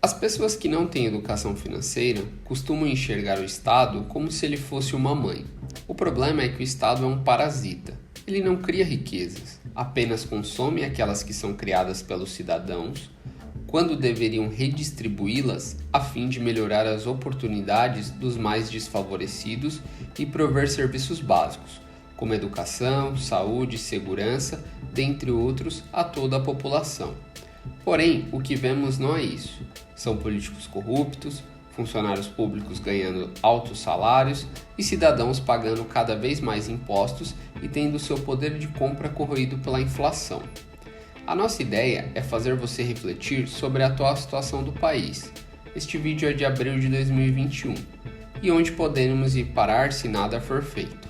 As pessoas que não têm educação financeira costumam enxergar o Estado como se ele fosse uma mãe. O problema é que o Estado é um parasita. Ele não cria riquezas, apenas consome aquelas que são criadas pelos cidadãos, quando deveriam redistribuí-las a fim de melhorar as oportunidades dos mais desfavorecidos e prover serviços básicos, como educação, saúde, segurança, dentre outros, a toda a população. Porém, o que vemos não é isso. São políticos corruptos, funcionários públicos ganhando altos salários e cidadãos pagando cada vez mais impostos e tendo seu poder de compra corroído pela inflação. A nossa ideia é fazer você refletir sobre a atual situação do país. Este vídeo é de abril de 2021 e onde podemos ir parar se nada for feito.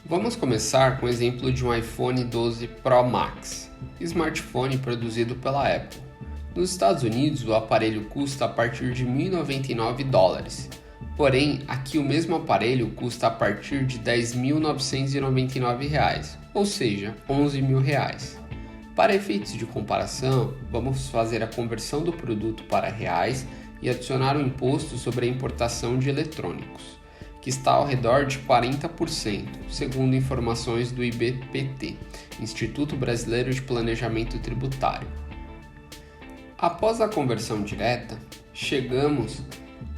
Vamos começar com o exemplo de um iPhone 12 Pro Max, smartphone produzido pela Apple. Nos Estados Unidos, o aparelho custa a partir de $1.099, porém, aqui o mesmo aparelho custa a partir de R$10.999, ou seja, R$11.000. Para efeitos de comparação, vamos fazer a conversão do produto para reais e adicionar o imposto sobre a importação de eletrônicos, que está ao redor de 40%, segundo informações do IBPT, Instituto Brasileiro de Planejamento Tributário. Após a conversão direta, chegamos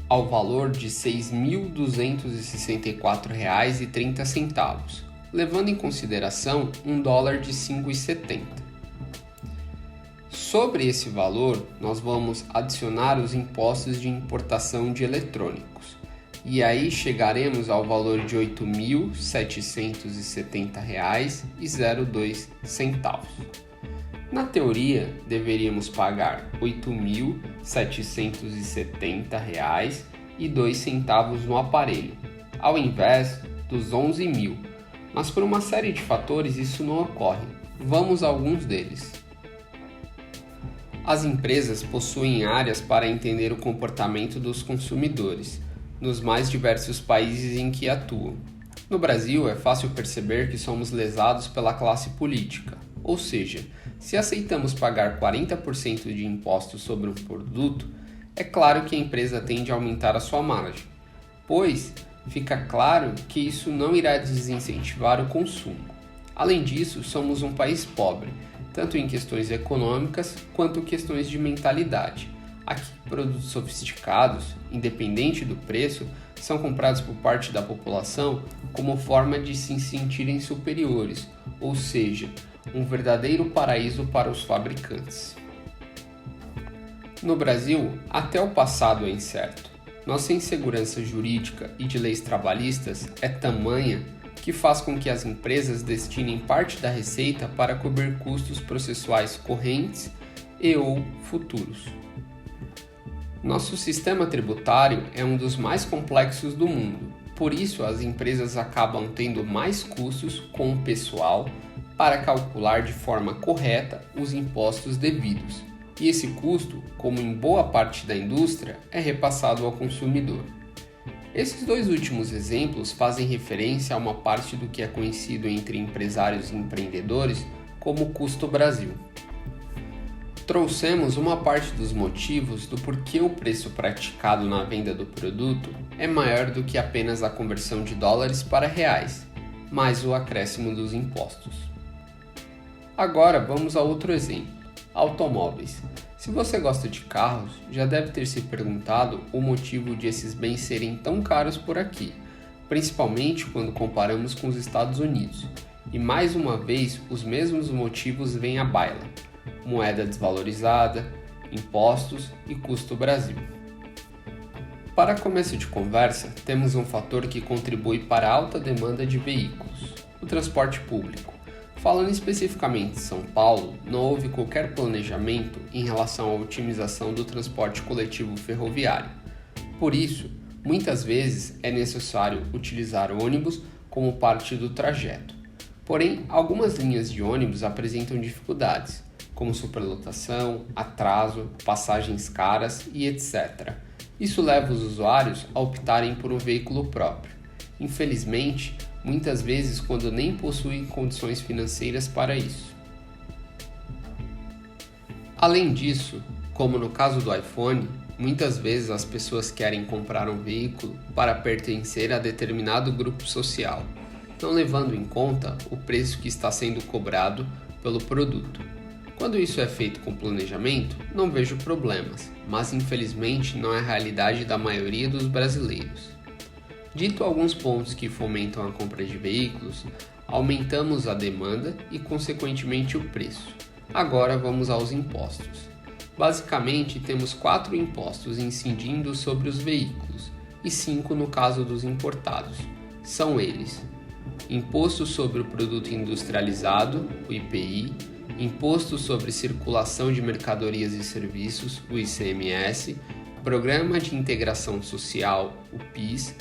ao valor de R$ 6.264,30, levando em consideração $1 de 5,70. Sobre esse valor, nós vamos adicionar os impostos de importação de eletrônicos, e aí chegaremos ao valor de R$ 8.770,02. Na teoria, deveríamos pagar R$ 8.770,02 no aparelho, ao invés dos 11.000, mas por uma série de fatores isso não ocorre. Vamos a alguns deles. As empresas possuem áreas para entender o comportamento dos consumidores, nos mais diversos países em que atuam. No Brasil, é fácil perceber que somos lesados pela classe política, ou seja, se aceitamos pagar 40% de impostos sobre um produto, é claro que a empresa tende a aumentar a sua margem, pois fica claro que isso não irá desincentivar o consumo. Além disso, somos um país pobre, tanto em questões econômicas quanto questões de mentalidade. Aqui, produtos sofisticados, independente do preço, são comprados por parte da população como forma de se sentirem superiores, ou seja, um verdadeiro paraíso para os fabricantes. No Brasil, até o passado é incerto. Nossa insegurança jurídica e de leis trabalhistas é tamanha que faz com que as empresas destinem parte da receita para cobrir custos processuais correntes e/ou futuros. Nosso sistema tributário é um dos mais complexos do mundo, por isso as empresas acabam tendo mais custos com o pessoal para calcular de forma correta os impostos devidos, e esse custo, como em boa parte da indústria, é repassado ao consumidor. Esses dois últimos exemplos fazem referência a uma parte do que é conhecido entre empresários e empreendedores como custo Brasil. Trouxemos uma parte dos motivos do porquê o preço praticado na venda do produto é maior do que apenas a conversão de dólares para reais, mais o acréscimo dos impostos. Agora vamos a outro exemplo, automóveis. Se você gosta de carros, já deve ter se perguntado o motivo de esses bens serem tão caros por aqui, principalmente quando comparamos com os Estados Unidos. E mais uma vez, os mesmos motivos vêm à baila: moeda desvalorizada, impostos e custo Brasil. Para começo de conversa, temos um fator que contribui para a alta demanda de veículos: o transporte público. Falando especificamente de São Paulo, não houve qualquer planejamento em relação à otimização do transporte coletivo ferroviário. Por isso, muitas vezes é necessário utilizar ônibus como parte do trajeto. Porém, algumas linhas de ônibus apresentam dificuldades, como superlotação, atraso, passagens caras e etc. Isso leva os usuários a optarem por um veículo próprio. Infelizmente, muitas vezes quando nem possuem condições financeiras para isso. Além disso, Como no caso do iPhone, muitas vezes as pessoas querem comprar um veículo para pertencer a determinado grupo social, não levando em conta o preço que está sendo cobrado pelo produto. Quando isso é feito com planejamento, não vejo problemas, mas infelizmente não é a realidade da maioria dos brasileiros. Dito alguns pontos que fomentam a compra de veículos, aumentamos a demanda e, consequentemente, o preço. Agora vamos aos impostos. Basicamente, temos 4 impostos incidindo sobre os veículos e 5 no caso dos importados. São eles: Imposto sobre o Produto Industrializado, o IPI, Imposto sobre Circulação de Mercadorias e Serviços, o ICMS, Programa de Integração Social, o PIS,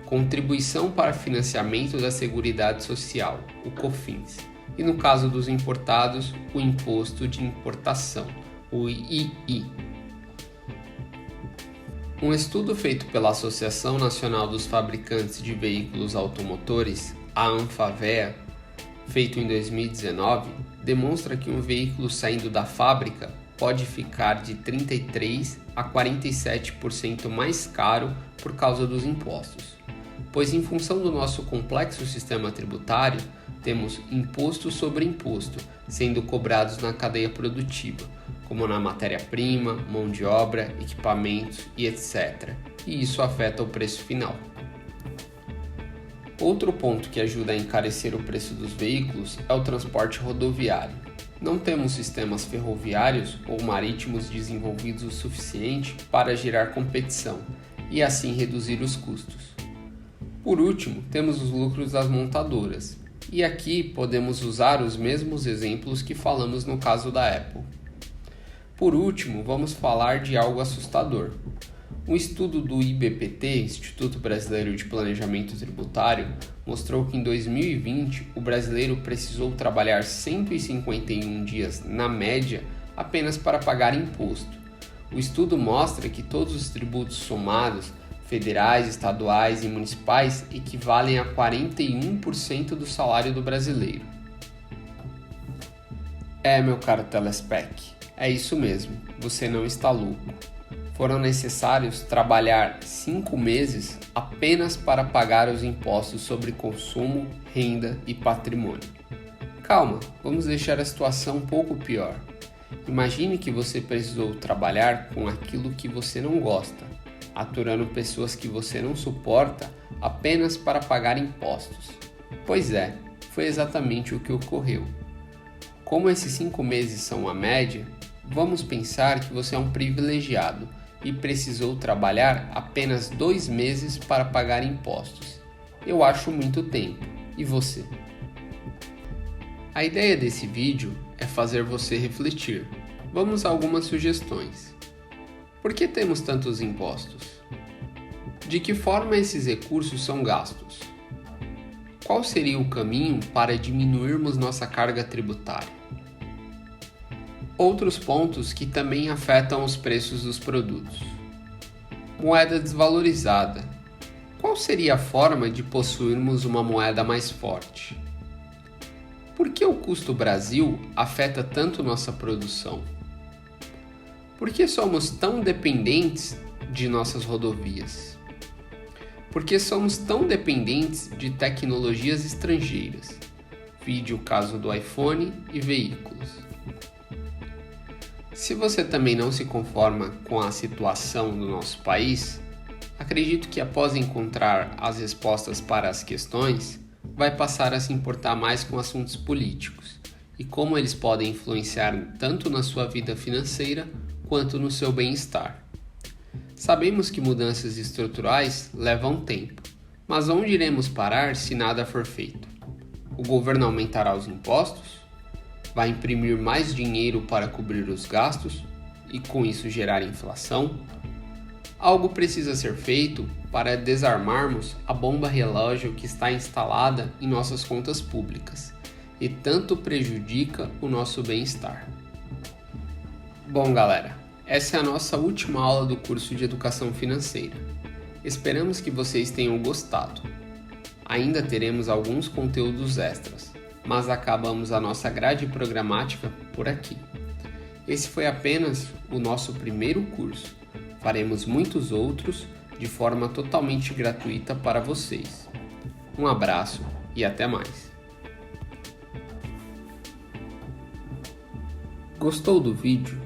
Contribuição para Financiamento da Seguridade Social, o COFINS, e no caso dos importados, o Imposto de Importação, o II. Um estudo feito pela Associação Nacional dos Fabricantes de Veículos Automotores, a ANFAVEA, feito em 2019, demonstra que um veículo saindo da fábrica pode ficar de 33% a 47% mais caro por causa dos impostos, pois em função do nosso complexo sistema tributário, temos imposto sobre imposto sendo cobrados na cadeia produtiva, como na matéria-prima, mão de obra, equipamentos e etc. E isso afeta o preço final. Outro ponto que ajuda a encarecer o preço dos veículos é o transporte rodoviário. Não temos sistemas ferroviários ou marítimos desenvolvidos o suficiente para gerar competição e assim reduzir os custos. Por último, temos os lucros das montadoras, e aqui podemos usar os mesmos exemplos que falamos no caso da Apple. Por último, vamos falar de algo assustador. Um estudo do IBPT, Instituto Brasileiro de Planejamento Tributário, mostrou que em 2020 o brasileiro precisou trabalhar 151 dias na média apenas para pagar imposto. O estudo mostra que todos os tributos somados, federais, estaduais e municipais, equivalem a 41% do salário do brasileiro. Meu caro telespec, é isso mesmo, você não está louco. Foram necessários trabalhar 5 meses apenas para pagar os impostos sobre consumo, renda e patrimônio. Calma, vamos deixar a situação um pouco pior. Imagine que você precisou trabalhar com aquilo que você não gosta, aturando pessoas que você não suporta apenas para pagar impostos. Pois é, foi exatamente o que ocorreu. Como esses 5 meses são a média, vamos pensar que você é um privilegiado e precisou trabalhar apenas 2 meses para pagar impostos. Eu acho muito tempo. E você? A ideia desse vídeo é fazer você refletir. Vamos a algumas sugestões. Por que temos tantos impostos? De que forma esses recursos são gastos? Qual seria o caminho para diminuirmos nossa carga tributária? Outros pontos que também afetam os preços dos produtos. Moeda desvalorizada. Qual seria a forma de possuirmos uma moeda mais forte? Por que o custo Brasil afeta tanto nossa produção? Por que somos tão dependentes de nossas rodovias? Por que somos tão dependentes de tecnologias estrangeiras? Vide o caso do iPhone e veículos. Se você também não se conforma com a situação do nosso país, acredito que após encontrar as respostas para as questões, vai passar a se importar mais com assuntos políticos e como eles podem influenciar tanto na sua vida financeira quanto no seu bem-estar. Sabemos que mudanças estruturais levam tempo, mas onde iremos parar se nada for feito? O governo aumentará os impostos? Vai imprimir mais dinheiro para cobrir os gastos e com isso gerar inflação? Algo precisa ser feito para desarmarmos a bomba relógio que está instalada em nossas contas públicas e tanto prejudica o nosso bem-estar. Bom, galera, essa é a nossa última aula do curso de Educação Financeira. Esperamos que vocês tenham gostado. Ainda teremos alguns conteúdos extras, mas acabamos a nossa grade programática por aqui. Esse foi apenas o nosso primeiro curso. Faremos muitos outros de forma totalmente gratuita para vocês. Um abraço e até mais. Gostou do vídeo?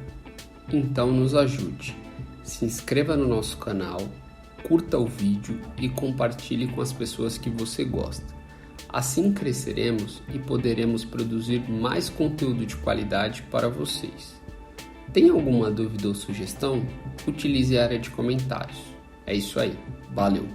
Então nos ajude. Se inscreva no nosso canal, curta o vídeo e compartilhe com as pessoas que você gosta. Assim cresceremos e poderemos produzir mais conteúdo de qualidade para vocês. Tem alguma dúvida ou sugestão? Utilize a área de comentários. É isso aí. Valeu!